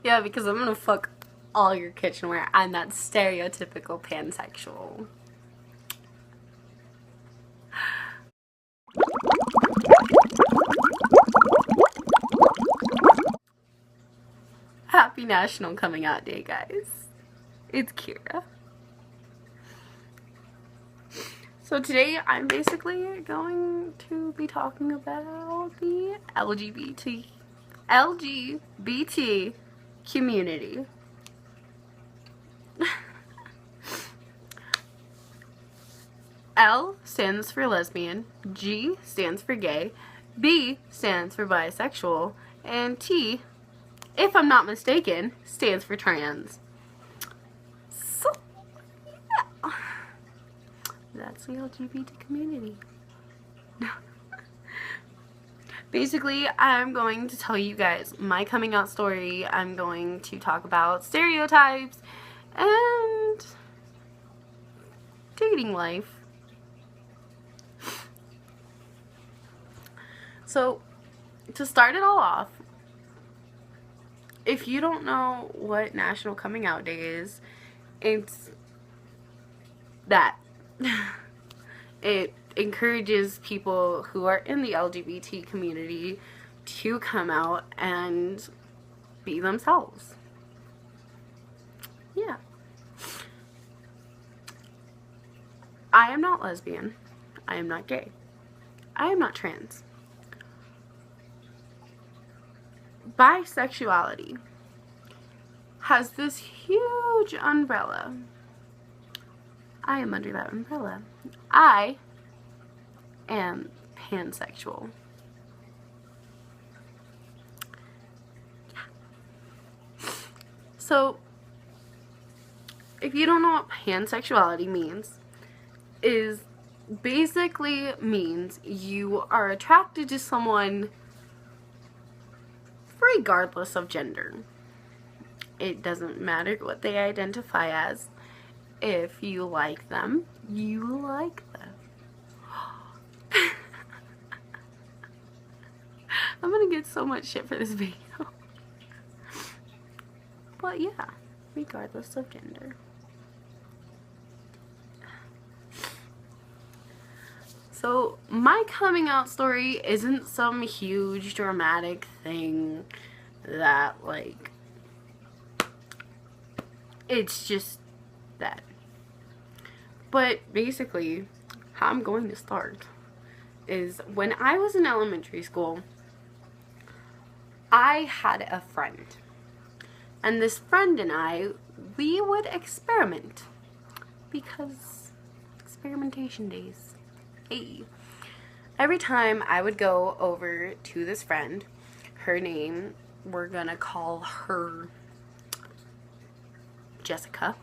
Yeah, because I'm gonna fuck all your kitchenware. I'm that stereotypical pansexual. Happy National Coming Out Day, guys. It's Kira. So today I'm basically going to be talking about the LGBT community. L stands for lesbian, G stands for gay, B stands for bisexual, and T, if I'm not mistaken, stands for trans. So, yeah. That's the LGBT community. Basically, I'm going to tell you guys my coming out story. I'm going to talk about stereotypes and dating life. So, to start it all off, if you don't know what National Coming Out Day is, it's that. It encourages people who are in the LGBT community to come out and be themselves. Yeah. I am not lesbian. I am not gay. I am not trans. Bisexuality has this huge umbrella. I am under that umbrella. I am pansexual. So, if you don't know what pansexuality means, is basically means you are attracted to someone regardless of gender. It doesn't matter what they identify as. If you like them, you like them. I'm gonna get so much shit for this video. But yeah, regardless of gender. So, my coming out story isn't some huge dramatic thing that, like, it's just that. But basically, how I'm going to start is when I was in elementary school, I had a friend. And this friend and I, we would experiment. Because experimentation days. Hey. Every time I would go over to this friend, her name, we're gonna call her Jessica.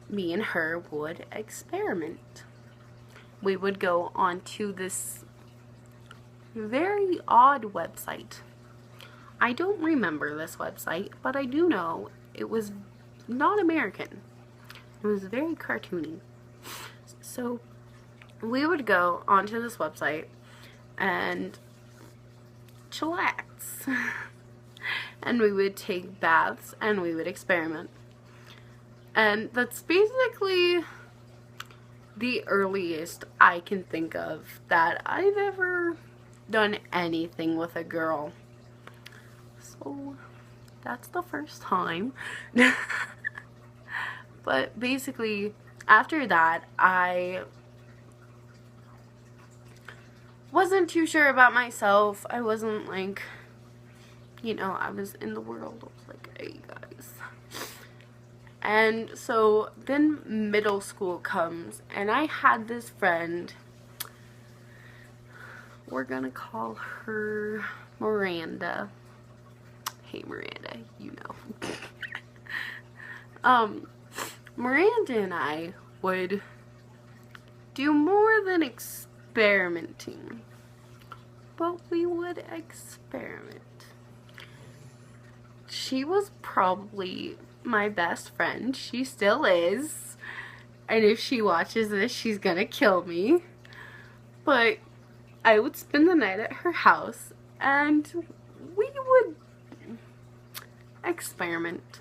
Me and her would experiment. We would go onto this very odd website. I don't remember this website, but I do know it was not American. It was very cartoony. So we would go onto this website and chillax. And we would take baths and we would experiment. And that's basically the earliest I can think of that I've ever done anything with a girl. So that's the first time. But basically, after that, I wasn't too sure about myself. I wasn't like, you know, I was in the world. I was like, hey guys. And so then middle school comes, and I had this friend. We're gonna call her Miranda. Hey Miranda, you know. Miranda and I would do more than experimenting, but we would experiment. She was probably my best friend. She still is. And if she watches this, she's gonna kill me. But I would spend the night at her house, and we would experiment.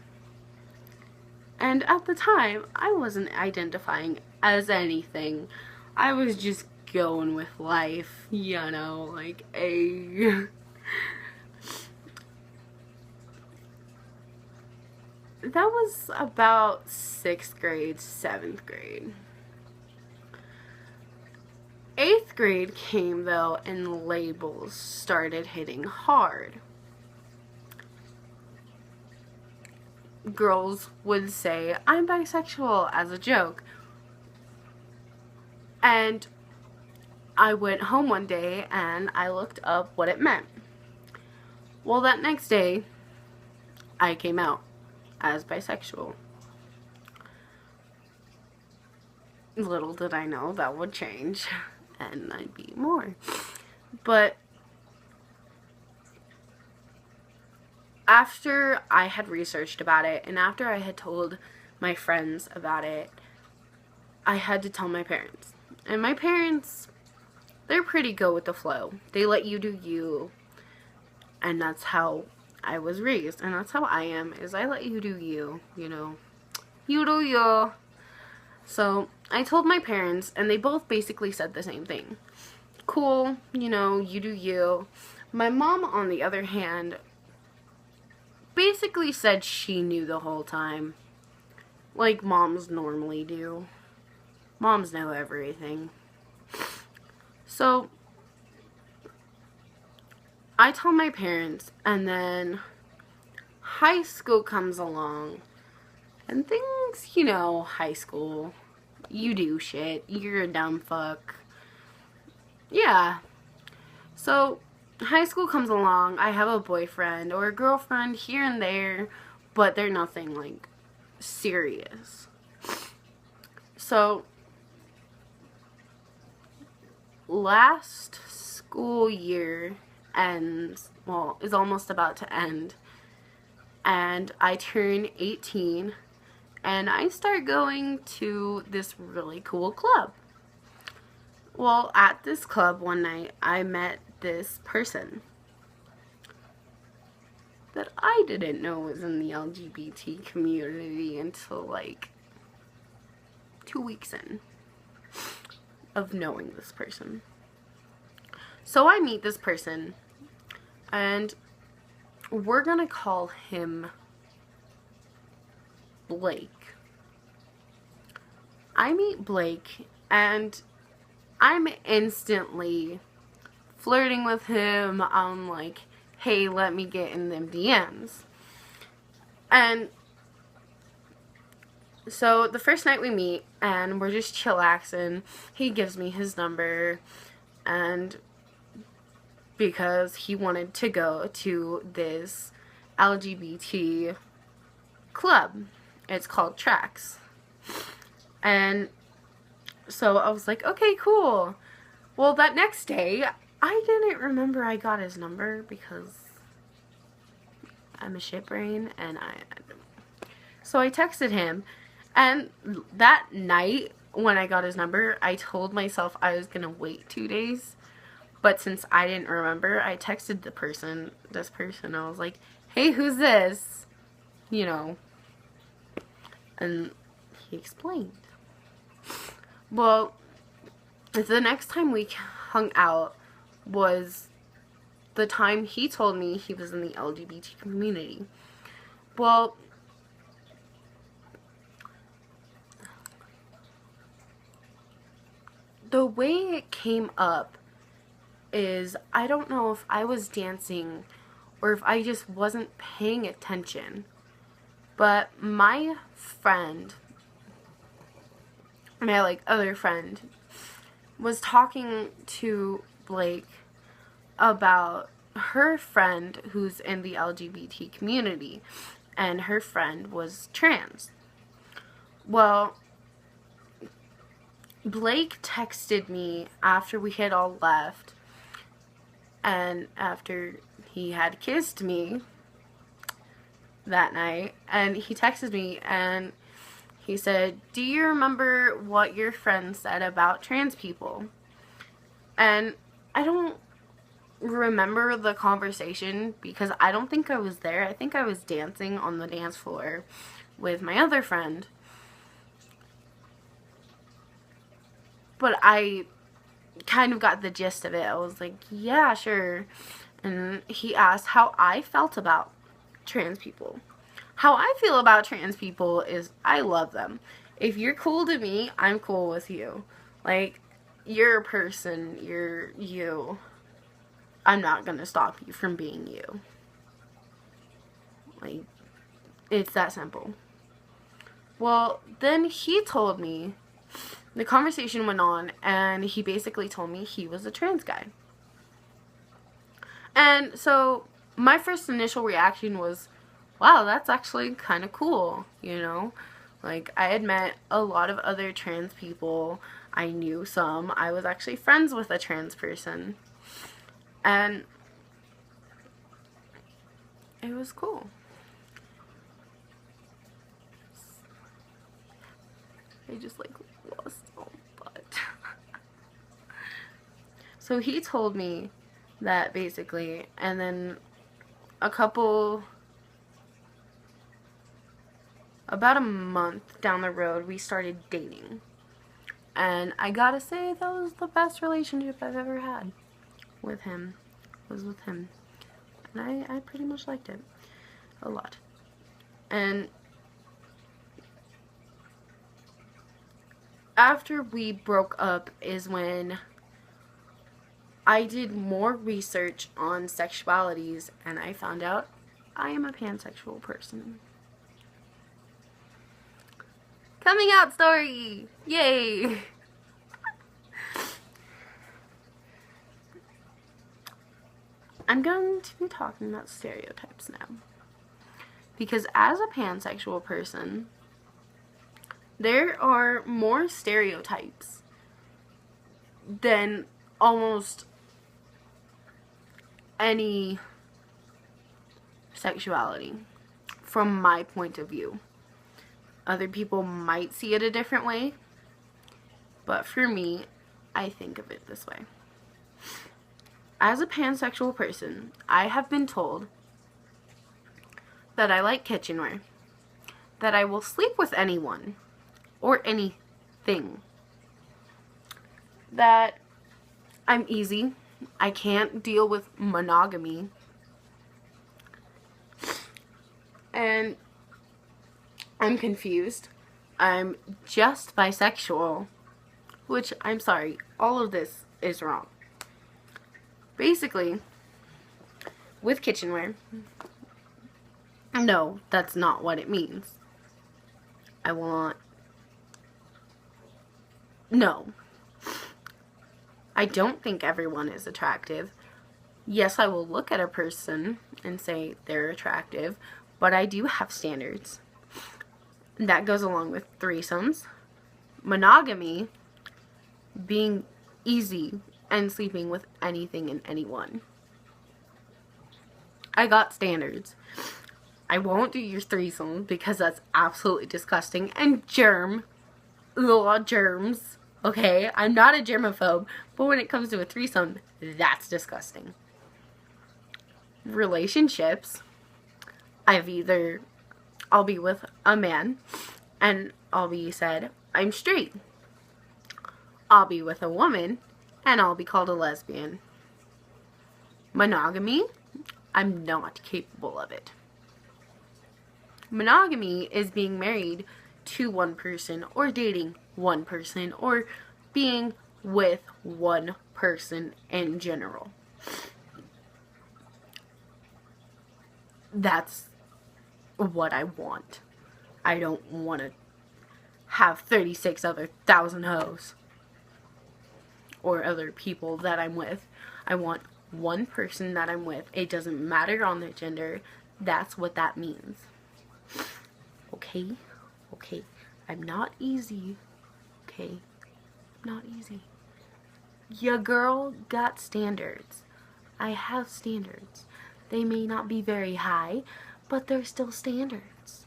And at the time, I wasn't identifying as anything. I was just going with life, you know, like a... That was about 6th grade, 7th grade. 8th grade came though, and labels started hitting hard. Girls would say, I'm bisexual, as a joke. And I went home one day and I looked up what it meant. Well, that next day, I came out as bisexual. Little did I know that would change and I'd be more. But after I had researched about it and after I had told my friends about it, I had to tell my parents. And my parents, they're pretty go with the flow. They let you do you. And that's how I was raised. And that's how I am, is I let you do you, you know. You do you. So I told my parents and they both basically said the same thing. Cool, you know, you do you. My mom, on the other hand, basically said she knew the whole time. Like moms normally do. Moms know everything. So I told my parents, and then high school comes along. And things, you know, high school, you do shit. You're a dumb fuck. Yeah. So high school comes along. I have a boyfriend or a girlfriend here and there, but they're nothing like serious. So last school year ends, well, is almost about to end, and I turn 18 and I start going to this really cool club. Well, at this club one night, I met this person that I didn't know was in the LGBT community until like 2 weeks in of knowing this person. So I meet this person, and we're gonna call him Blake. I meet Blake, and I'm instantly flirting with him. I'm like, hey, let me get in them DMs. And so the first night we meet, and we're just chillaxing, he gives me his number, and because he wanted to go to this LGBT club. It's called Trax. And so I was like, okay, cool. Well, that next day, I didn't remember I got his number because I'm a shit brain, and so I texted him, and that night when I got his number, I told myself I was gonna wait 2 days. But since I didn't remember, I texted this person, I was like, hey, who's this? You know. And he explained. Well, the next time we hung out was the time he told me he was in the LGBT community. Well, the way it came up is, I don't know if I was dancing or if I just wasn't paying attention, but my friend, my like other friend, was talking to Blake about her friend who's in the LGBT community, and her friend was trans. Well, Blake texted me after we had all left, and after he had kissed me that night, and he texted me and he said, do you remember what your friend said about trans people? And I don't remember the conversation because I don't think I was there. I think I was dancing on the dance floor with my other friend. But I kind of got the gist of it. I was like, yeah, sure. And he asked how I felt about trans people. How I feel about trans people is I love them. If you're cool to me, I'm cool with you. Like, you're a person. You're you. I'm not gonna stop you from being you. Like, it's that simple. Well, then he told me, the conversation went on, and he basically told me he was a trans guy. And so, my first initial reaction was, wow, that's actually kind of cool, you know? Like, I had met a lot of other trans people. I knew some. I was actually friends with a trans person. And it was cool. I just, like, lost all butt. So he told me that, basically, and then about a month down the road, we started dating. And I gotta say, that was the best relationship I've ever had with him. Was with him. And I pretty much liked it. A lot. And after we broke up is when I did more research on sexualities, and I found out I am a pansexual person. Coming out story! Yay! I'm going to be talking about stereotypes now. Because as a pansexual person, there are more stereotypes than almost any sexuality, from my point of view. Other people might see it a different way, but for me, I think of it this way. As a pansexual person, I have been told that I like kitchenware, that I will sleep with anyone or anything, that I'm easy, I can't deal with monogamy, and I'm confused, I'm just bisexual, which, I'm sorry, all of this is wrong. Basically, with kitchenware, no, that's not what it means. No. I don't think everyone is attractive. Yes, I will look at a person and say they're attractive, but I do have standards. That goes along with threesomes, monogamy, being easy, and sleeping with anything and anyone. I got standards. I won't do your threesome because that's absolutely disgusting. And germs. Okay, I'm not a germaphobe, but when it comes to a threesome, that's disgusting. Relationships, I'll be with a man and I'll be said, I'm straight. I'll be with a woman and I'll be called a lesbian. Monogamy, I'm not capable of it. Monogamy is being married to one person, or dating one person, or being with one person in general. That's what I want. I don't want to have 36 other thousand hoes or other people that I'm with. I want one person that I'm with. It doesn't matter on their gender. That's what that means. Okay? Okay. I'm not easy. Okay? Not easy. Your girl got standards. I have standards. They may not be very high, but they're still standards.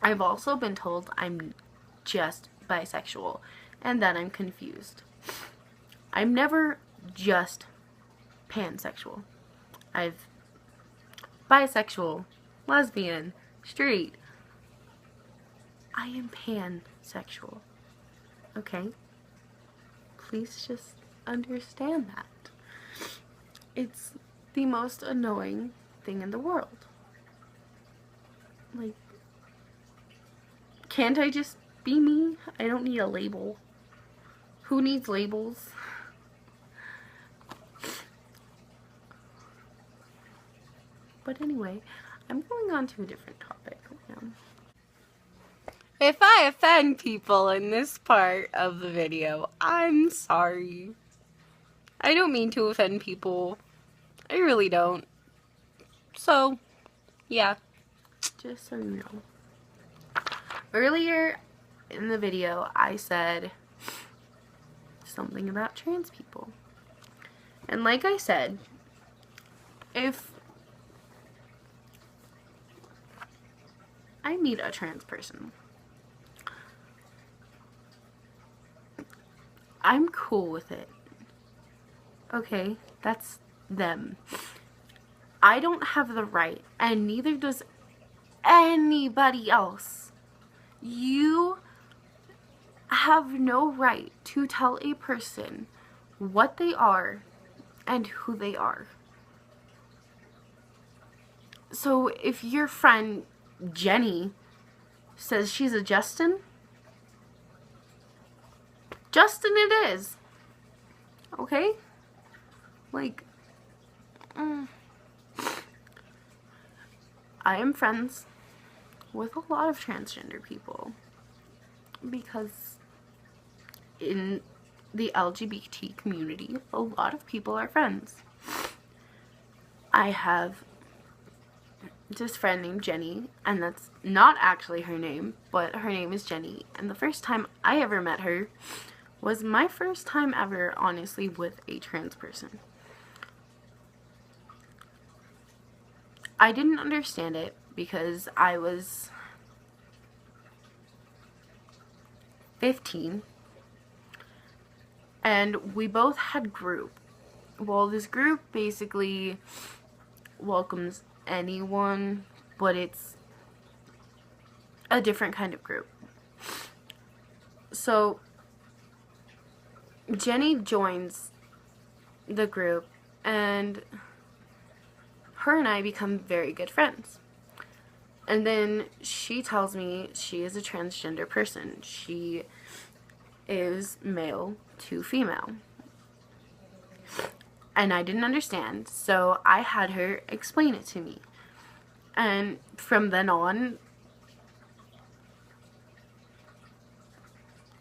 I've also been told I'm just bisexual and that I'm confused. I'm never just pansexual. I've bisexual, lesbian, straight. I am pansexual. Okay? Please just understand that. It's the most annoying thing in the world. Like, can't I just be me? I don't need a label. Who needs labels? But anyway, I'm going on to a different topic right now. If I offend people in this part of the video, I'm sorry. I don't mean to offend people. I really don't. So, yeah. Just so you know. Earlier in the video, I said something about trans people. And like I said, if I meet a trans person, I'm cool with it. Okay, that's them. I don't have the right, and neither does anybody else. You have no right to tell a person what they are and who they are. So if your friend Jenny says she's a Justin, Justin it is. Okay? Like, I am friends with a lot of transgender people because in the LGBT community, a lot of people are friends. I have this friend named Jenny, and that's not actually her name, but her name is Jenny, and the first time I ever met her was my first time ever, honestly, with a trans person. I didn't understand it because I was 15 and we both had group. Well, this group basically welcomes anyone, but it's a different kind of group. So Jenny joins the group and her and I become very good friends. And then she tells me she is a transgender person. She is male to female. And I didn't understand, so I had her explain it to me. And from then on,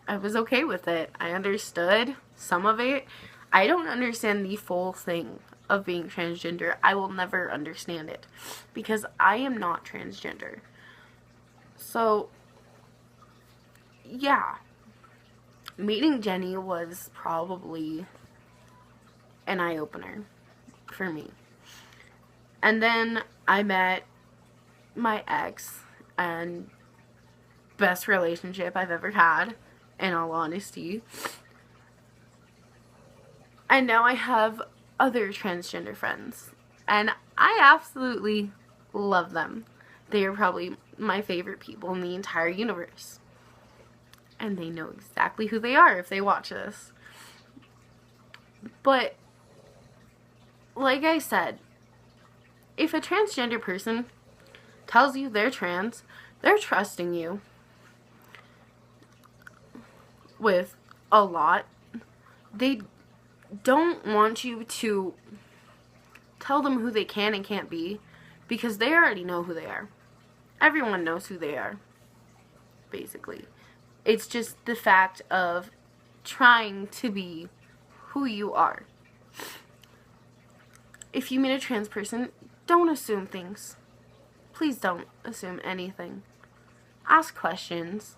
I was okay with it. I understood some of it. I don't understand the full thing of being transgender. I will never understand it because I am not transgender. So, yeah. Meeting Jenny was probably an eye-opener for me. And then I met my ex, and best relationship I've ever had, in all honesty. And now I have other transgender friends, and I absolutely love them. They are probably my favorite people in the entire universe. And they know exactly who they are if they watch this. But, like I said, if a transgender person tells you they're trans, they're trusting you with a lot. They don't want you to tell them who they can and can't be because they already know who they are. Everyone knows who they are, basically. It's just the fact of trying to be who you are. If you meet a trans person, don't assume things. Please don't assume anything. Ask questions.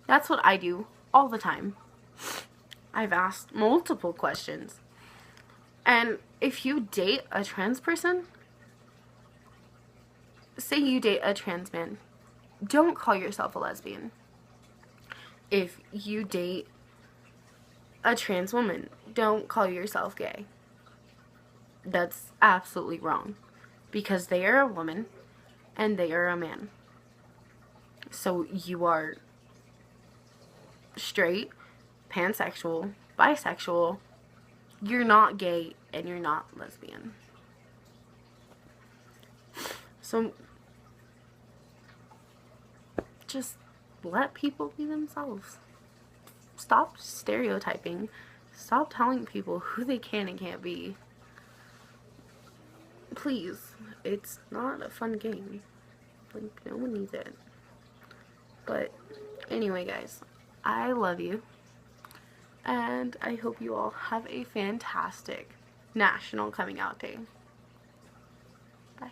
That's what I do all the time. I've asked multiple questions. And if you date a trans person, say you date a trans man, don't call yourself a lesbian. If you date a trans woman, don't call yourself gay. That's absolutely wrong. Because they are a woman and they are a man. So you are straight, pansexual, bisexual. You're not gay and you're not lesbian. So just let people be themselves. Stop stereotyping. Stop telling people who they can and can't be. Please, it's not a fun game. Like, no one needs it. But anyway, guys, I love you. And I hope you all have a fantastic National Coming Out Day. Bye.